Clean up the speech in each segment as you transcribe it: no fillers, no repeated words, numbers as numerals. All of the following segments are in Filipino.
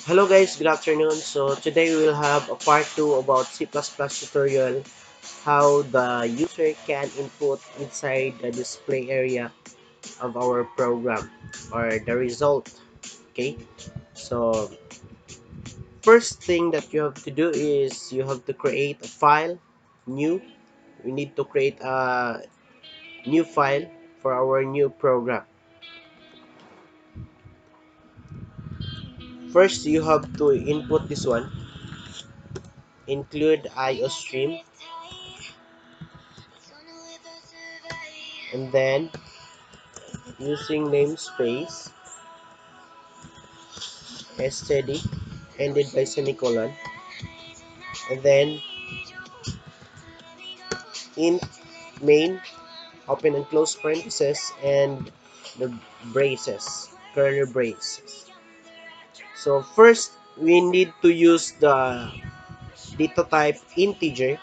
Hello guys, good afternoon. So today we will have a part 2 about C++ tutorial, how the user can input inside the display area of our program or the result. Okay, so first thing that you have to do is you have to create a file, new. We need to create a new file for our new program. First, you have to input this one, include IOStream, and then using namespace std ended by semicolon, and then int main open and close parentheses and the braces, curly braces. So first we need to use the data type integer,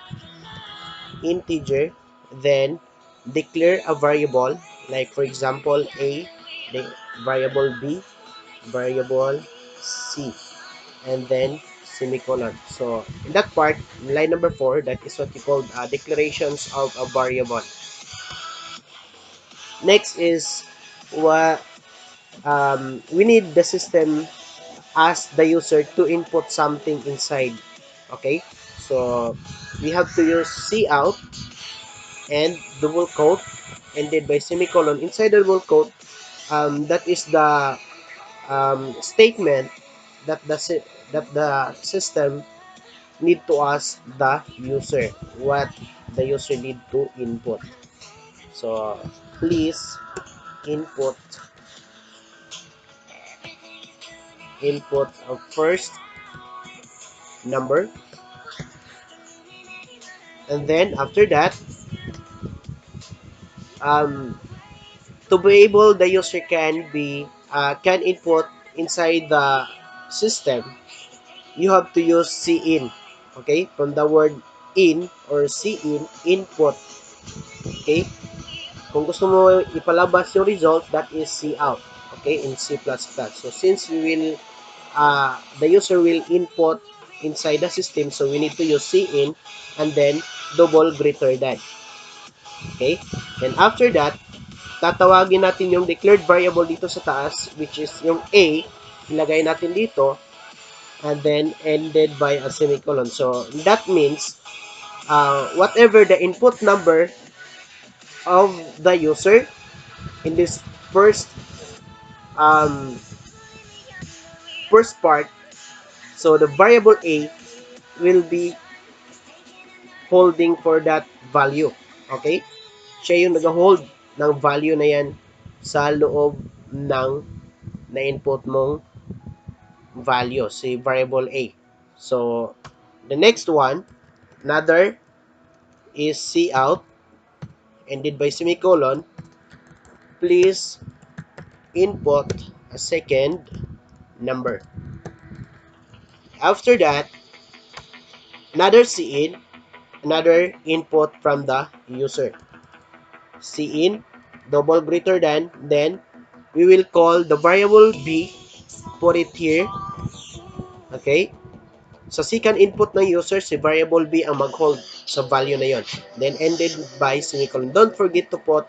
then declare a variable, like for example a, the variable b, variable c, and then semicolon. So in that part, line number 4, that is what you call declarations of a variable. Next is what we need the system ask the user to input something inside. Okay, so we have to use cout and double quote ended by semicolon. Inside the double quote, that is the statement that the system need to ask the user what the user need to input. So please input a first number, and then after that, um, to be able the user can input inside the system, you have to use cin. Okay, from the word in or cin, input. Okay, kung gusto mo ipalabas yung result, that is cout. Okay, in C++. So since the user will input inside the system, so we need to use cin and then double greater than. Okay, then after that, tatawagin natin yung declared variable dito sa taas, which is yung a, ilagay natin dito, and then ended by a semicolon. So that means whatever the input number of the user in this first um, first part, so the variable a will be holding for that value. Okay? Siya yung nag-hold ng value na yan sa loob ng na-input mong value, si variable a. So, the next one, another is cout, ended by semicolon. Please input a second number. After that, another cin, another input from the user. Cin, double greater than, then we will call the variable b, put it here. Okay? Sa second input ng user, si variable b ang mag-hold sa value na yon. Then ended by semicolon. Don't forget to put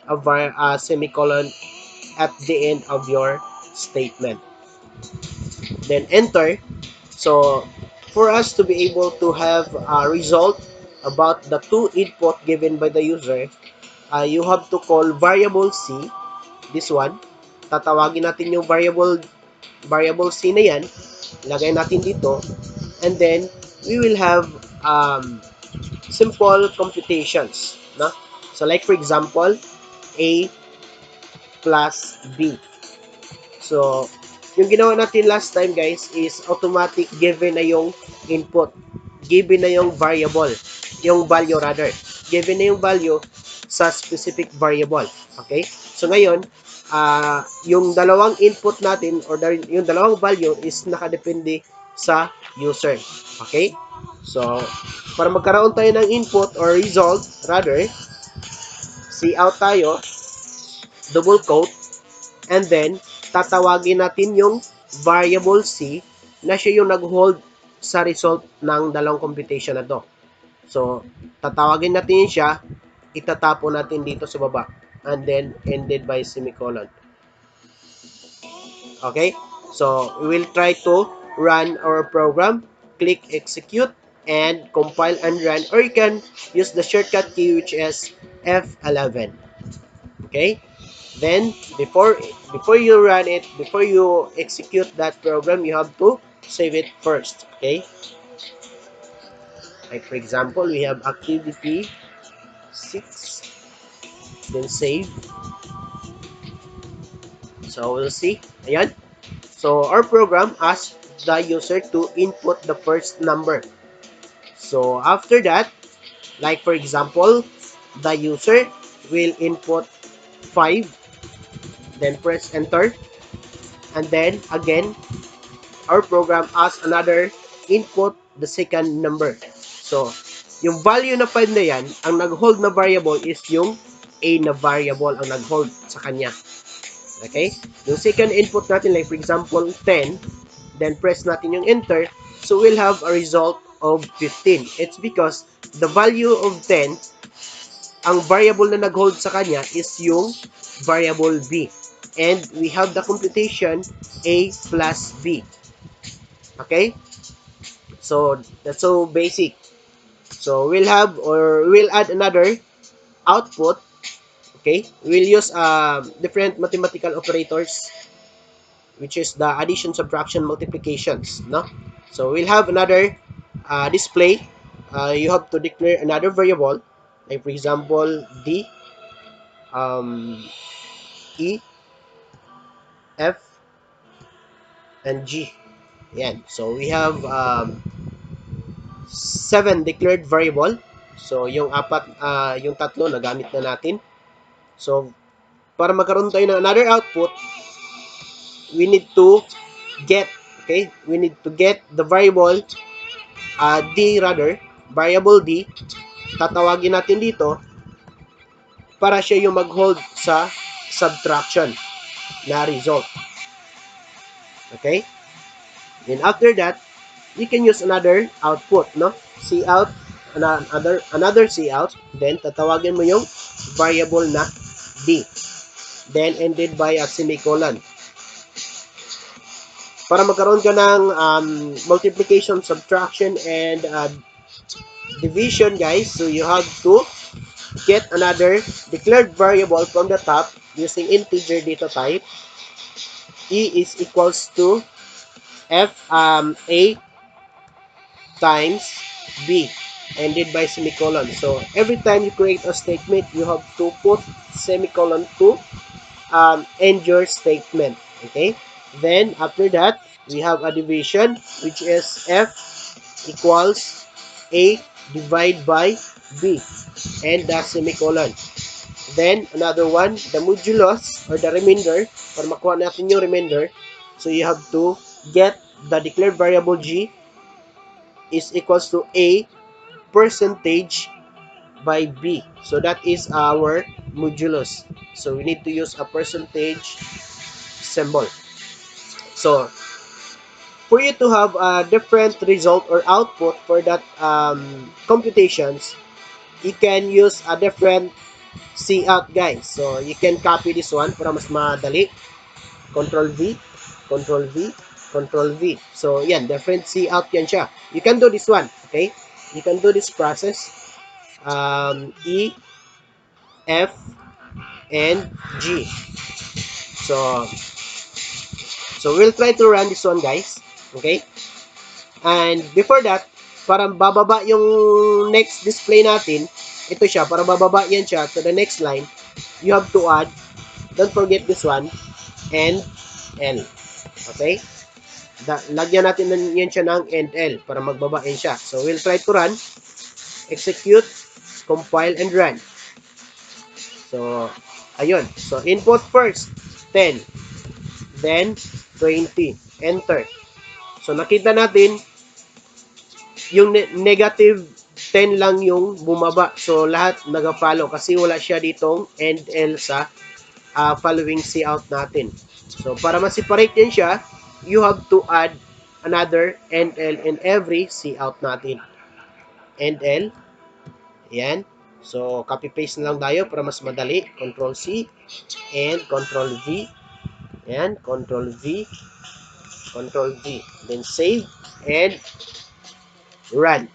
a semicolon at the end of your statement. Then enter. So for us to be able to have a result about the two input given by the user, you have to call variable c, this one. Tatawagin natin yung variable c na yan, ilagay natin dito, and then we will have simple computations, no? So like for example, a plus b. So yung ginawa natin last time guys is automatic given na yung input, given na yung variable, yung value rather, given na yung value sa specific variable. Okay, so ngayon yung dalawang input natin or yung dalawang value is nakadepende sa user. Okay, so para magkaroon tayo ng input or result rather, cout tayo, double quote, and then tatawagin natin yung variable c na siya yung nag-hold sa result ng dalawang computation na to. So, tatawagin natin siya, itatapo natin dito sa baba, and then ended by semicolon. Okay? So, we will try to run our program, click execute, and compile and run, or you can use the shortcut key which is F11. Okay? Then, before you run it, before you execute that program, you have to save it first. Okay? Like for example, we have activity 6, then save. So, we'll see. Ayan. So, our program asks the user to input the first number. So, after that, like for example, the user will input 5, then press enter, and then again, our program asks another input the second number. So, yung value na 5 na yan, ang nag-hold na variable is yung A na variable ang nag-hold sa kanya. Okay? Yung second input natin, like for example, 10, then press natin yung enter, so we'll have a result of 15. It's because the value of 10, ang variable na nag-hold sa kanya is yung variable B. And we have the computation A plus B. Okay? So, that's so basic. So, we'll add another output. Okay? We'll use different mathematical operators, which is the addition, subtraction, multiplications. No? So, we'll have another display. You have to declare another variable. Like, for example, D, E, F, and G. Yan. So, we have 7 declared variable. So, yung tatlo nagamit na natin. So, para magkaroon tayo ng another output, we need to get, okay? We need to get the variable D rather, variable D. Tatawagin natin dito para siya yung mag-hold sa subtraction na result. Okay? Then after that, you can use another output, no? Cout, another cout, then tatawagin mo yung variable na D. Then ended by a semicolon. Para magkaroon ka ng multiplication, subtraction, and division, guys, so you have to get another declared variable from the top using integer data type. E is equals to A times B ended by semicolon. So every time you create a statement, you have to put semicolon to end your statement. Okay? Then after that, we have a division which is F equals A divided by B and the semicolon. Then, another one, the modulus or the remainder, para makuha natin yung remainder, so you have to get the declared variable G is equals to A percentage by B. So, that is our modulus. So, we need to use a percentage symbol. So, for you to have a different result or output for that computations, you can use a different cout, guys. So, you can copy this one para mas madali. Control V, Control V, Control V. So, yan, different cout yan siya. You can do this one, okay? You can do this process. E, F, and G. So, we'll try to run this one, guys. Okay? And before that, para bababa yung next display natin, ito siya, para bababa yan siya to the next line, you have to add, don't forget this one, and L. Okay? Lagyan natin yan siya ng and L para magbaba yan siya. So, we'll try to run, execute, compile, and run. So, ayun. So, input first, 10. Then, 20. Enter. So, nakita natin, yung negative 10 lang yung bumaba. So, lahat nag-follow kasi wala siya ditong and L sa following cout natin. So, para ma-separate yan siya, you have to add another end L in every C out natin. End L. Yan. So, copy-paste na lang tayo para mas madali. Control-C and Control-V. Yan. Control-V. Control-V. Then, save and run.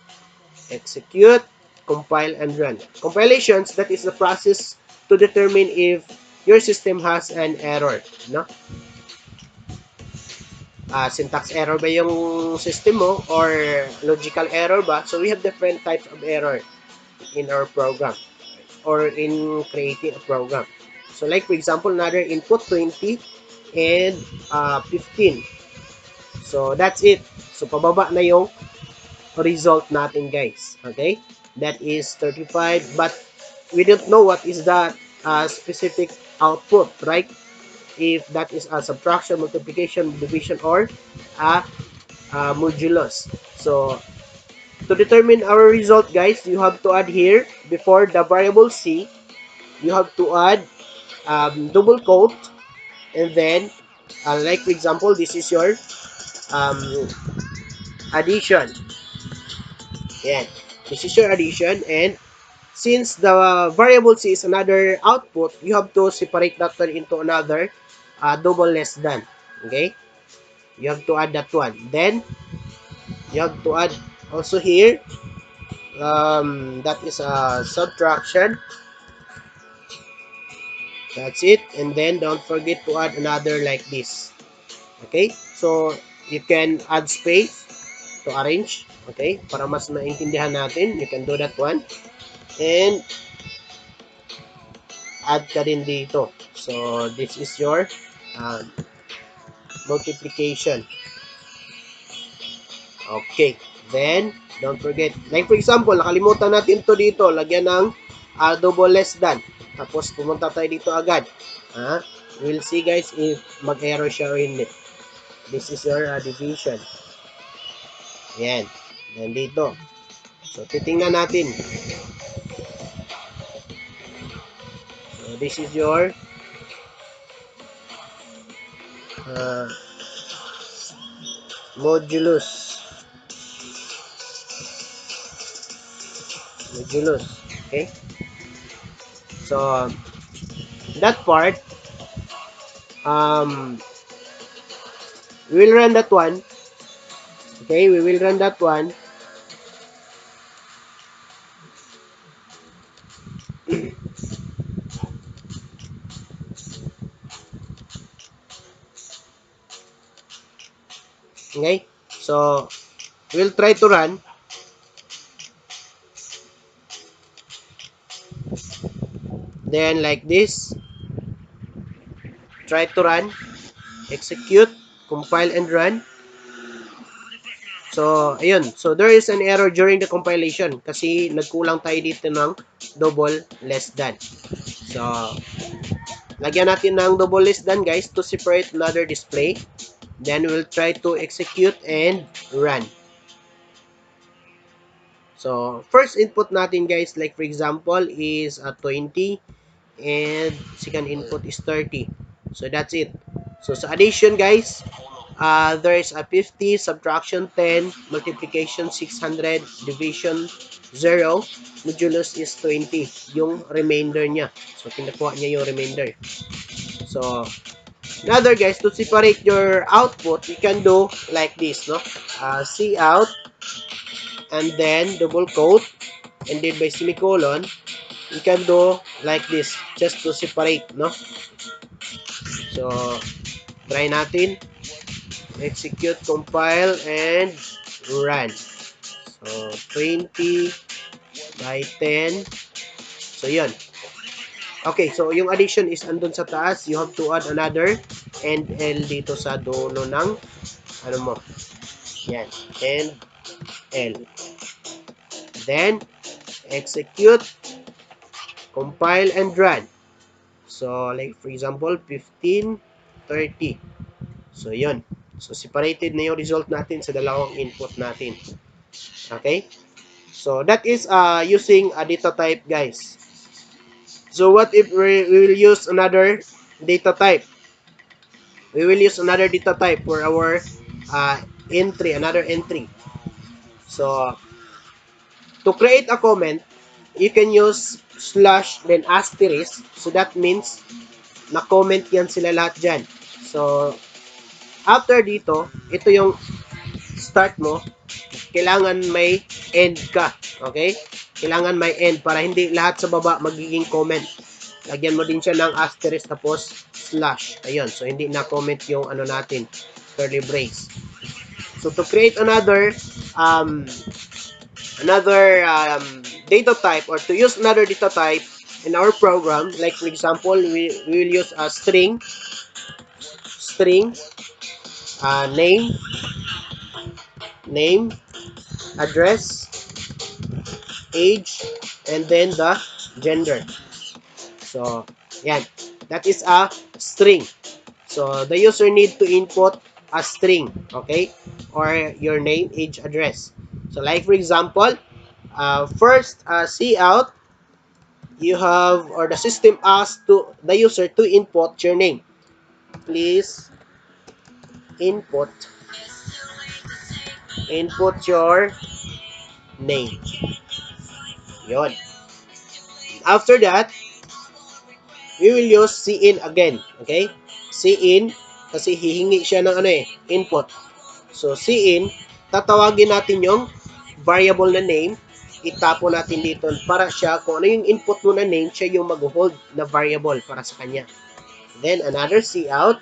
Execute, compile, and run. Compilations, that is the process to determine if your system has an error. No? Syntax error ba yung system mo or logical error ba? So, we have different types of error in our program or in creating a program. So, like for example, another input 20 and 15. So, that's it. So, pababa na yung result natin, guys. Okay? That is 35, but we don't know what is that specific output, right? If that is a subtraction, multiplication, division, or a modulus. So, to determine our result, guys, you have to add here, before the variable C, you have to add double quote, and then, like for example, this is your um, addition. Yeah, this is your addition, and since the variable C is another output, you have to separate that one into another double less than. Okay? You have to add that one. Then, you have to add also here, that is a subtraction. That's it. And then, don't forget to add another like this. Okay? So, you can add space to arrange. Okay? Para mas maintindihan natin, you can do that one. And, add ka din dito. So, this is your um, multiplication. Okay. Then, don't forget. Like for example, nakalimutan natin to dito. Lagyan ng double less than. Tapos, pumunta tayo dito agad. We'll see guys if mag-error siya or hindi. This is your division. Yan. Then dito. So, titingnan natin. So, this is your uh, modulus. Modulus. Okay? So, that part, um, we will run that one. Okay, we will run that one. Okay, so we'll try to run. Then like this, try to run, execute, compile and run. So, ayun. So, there is an error during the compilation kasi nagkulang tayo dito ng double less than. So, lagyan natin ng double less than, guys, to separate another display. Then, we'll try to execute and run. So, first input natin, guys, like for example, is 20 and second input is 30. So, that's it. So, sa addition, guys, there is a 50, subtraction 10, multiplication 600, division 0, modulus is 20, yung remainder niya. So, kinukuha niya yung remainder. So, another guys, to separate your output, you can do like this, no? C out, and then double quote, and then by semicolon, you can do like this, just to separate, no? So, try natin. Execute, compile, and run. So, 20 by 10. So, yun. Okay, so yung addition is andun sa taas. You have to add another and L dito sa dulo ng ano mo. Yan. And L. Then, execute, compile, and run. So, like for example, 15, 30. So, yun. So, separated na yung result natin sa dalawang input natin. Okay? So, that is using a data type, guys. So, what if we will use another data type? We will use another data type for our entry, another entry. So, to create a comment, you can use slash then asterisk. So, that means na-comment yan sila lahat dyan. So, after dito, ito yung start mo. Kailangan may end ka. Okay? Kailangan may end para hindi lahat sa baba magiging comment. Lagyan mo din siya ng asterisk tapos slash. Ayun. So, hindi na comment yung ano natin, curly brace. So, to create another data type or to use another data type in our program, like for example, we will use a string, name, address, age, and then the gender. So, yan. That is a string. So, the user need to input a string, okay? Or your name, age, address. So, like for example, first, see out, you have, or the system asks to the user to input your name. Please input your name. Yon. After that, we will use cin again. Okay? Cin, kasi hihingi siya ng input. So, cin, tatawagin natin yung variable na name, itapo natin dito para siya, kung ano yung input mo na name, siya yung mag-hold na variable para sa kanya. Then, another cout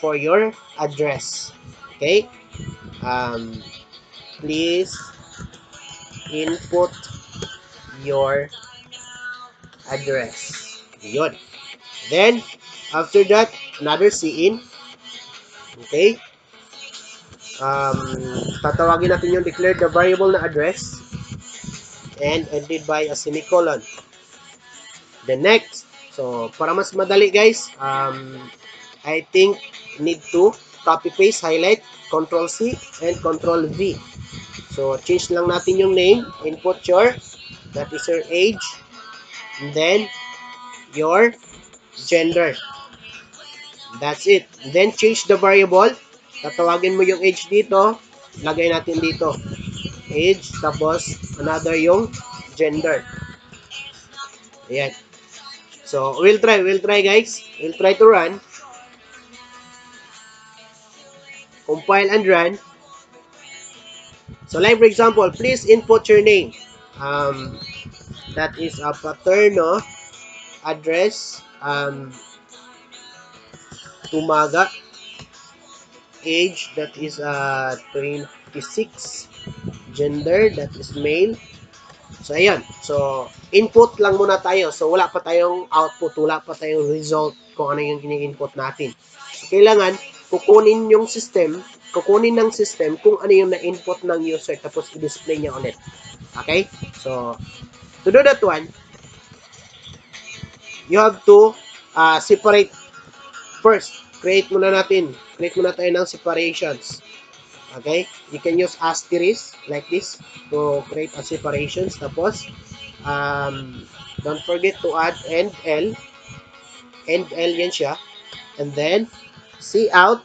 for your address. Okay? Please input your address. Yun. Then, after that, another cin. Okay? Tatawagin natin yung declared the variable na address and ended by a semicolon. The next, so para mas madali guys, I think need to copy paste, highlight, control C and control V. So change lang natin yung name, input your, that is your age, and then your gender. That's it. Then change the variable. Tatawagin mo yung age dito, lagay natin dito age, tapos another yung gender. Ayan. So, we'll try guys. We'll try to run. Compile and run. So, like for example, please input your name. That is a Paterno address, Tumaga. Age, that is 26. Gender, that is male. So, ayan. So, input lang muna tayo. So, wala pa tayong output, wala pa tayong result kung ano yung ini-input natin. So, kailangan, kukunin ng system kung ano yung na-input ng user tapos i-display niya ulit. Okay? So, to do that one, you have to separate first. Create muna tayo ng separations. Okay? You can use asterisk like this to create a separations. Tapos, don't forget to add end L. End L yan siya. And then, cout,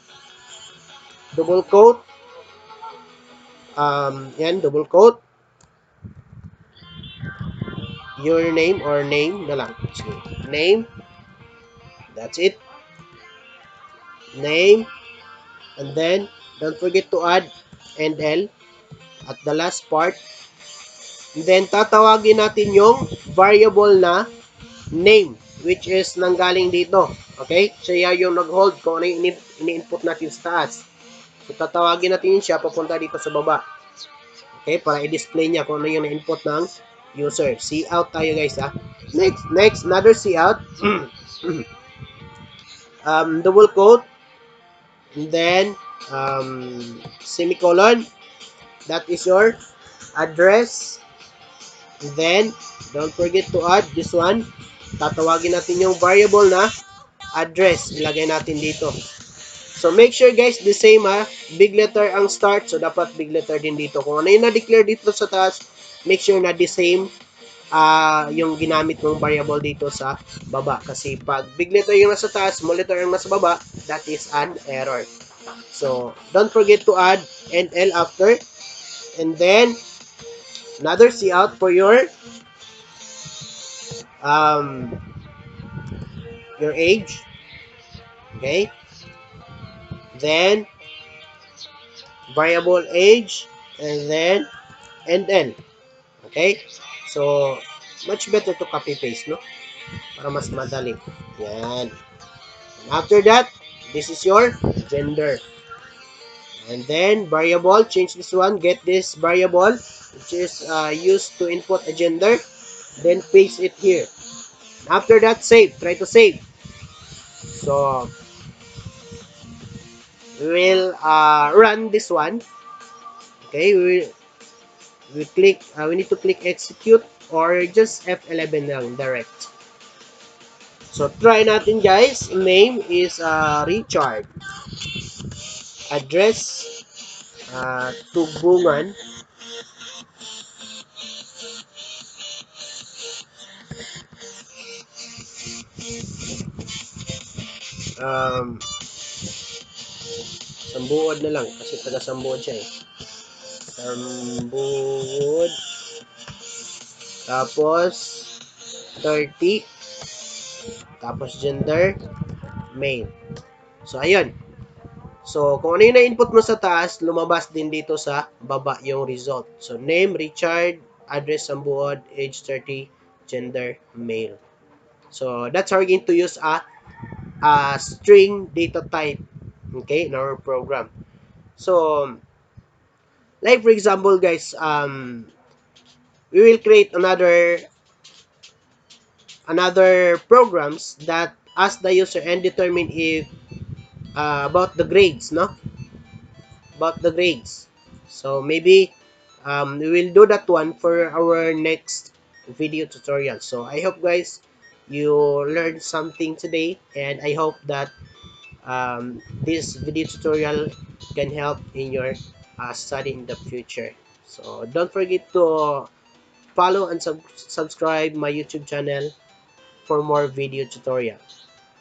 double quote, yan, double quote, your name or name na lang. Name, that's it. Name, and then, don't forget to add end L at the last part. And then, tatawagin natin yung variable na name, which is nanggaling dito. Okay? Siya yung nag-hold kung ano yung ini-input natin sa taas. So, tatawagin natin yun siya papunta dito sa baba. Okay? Para i-display niya kung ano yung na-input ng user. Cout tayo guys ha. Next, another cout. Double quote. And then, semicolon. That is your address. And then, don't forget to add this one. Tatawagin natin yung variable na address. Ilagay natin dito. So, make sure guys, the same ha. Big letter ang start. So, dapat big letter din dito. Kung ano yung na-declare dito sa taas, make sure na the same yung ginamit mong variable dito sa baba. Kasi pag big letter yung nasa taas, small letter yung nasa baba, that is an error. So don't forget to add NL after, and then another cout for um your age. Okay, then variable age, and then NL. Okay, so much better to copy paste, no, para mas madali. Yan. And after that, this is your gender. And then variable, change this one, get this variable, which is used to input a gender, then paste it here. After that, save. Try to save. So we will run this one. Okay, we need to click execute or just F11 lang direct. So try natin guys. Name is Richard. Address Tugbungan. Um, Sambuod na lang kasi taga Sambuod siya eh. Sambuod. Tapos 30. Tapos gender male. So ayun. So kung ano yung na-input mo sa taas, lumabas din dito sa baba yung result. So name Richard, address Sambuod, age 30, gender male. So that's how we're going to use a string data type, okay, in our program. So like for example guys, we will create another programs that ask the user and determine if about the grades, no, about the grades. So maybe we will do that one for our next video tutorial. So I hope guys you learned something today, and I hope that this video tutorial can help in your study in the future. So don't forget to follow and subscribe my YouTube channel for more video tutorial.